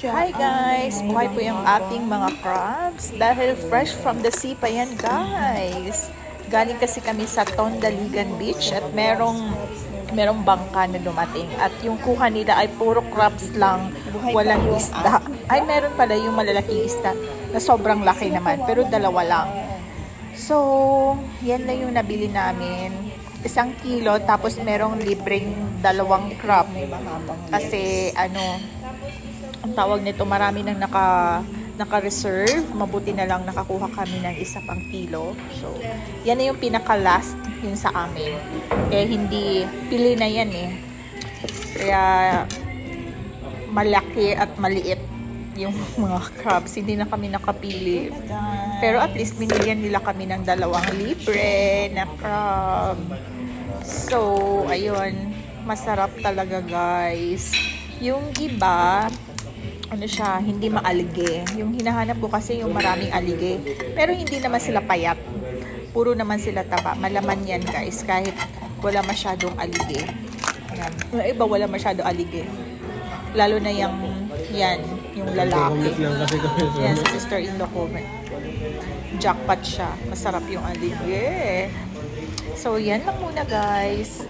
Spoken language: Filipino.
Hi guys! Buhay po yung ating mga crabs dahil fresh from the sea pa yan guys. Galing kasi kami sa Tondaligan Beach at merong bangka na dumating. At yung kuha nila ay puro crabs lang, walang isda. Ay meron pala yung malalaking isda na sobrang laki naman pero dalawa lang. So, yan lang yung nabili namin. 1 kilo tapos merong libreng 2 crab. Kasi ang tawag nito, marami nang naka-reserve. Mabuti na lang nakakuha kami ng 1 kilo. So, yan na yung pinaka-last yun sa amin. Kaya hindi, pili na yan eh. Kaya, malaki at maliit yung mga crabs. Hindi na kami nakapili. Pero at least binigyan nila kami ng 2 libre na crab. So, ayun. Masarap talaga guys. Yung iba, hindi maalige. Yung hinahanap ko kasi yung maraming alige. Pero hindi naman sila payat. Puro naman sila taba. Malaman yan guys. Kahit wala masyadong alige. Yan. Yung iba wala masyadong alige. Lalo na yung lalaki. Yan, sa sister-in-law ko. Jackpot siya. Masarap yung alige. So, yan lang muna guys.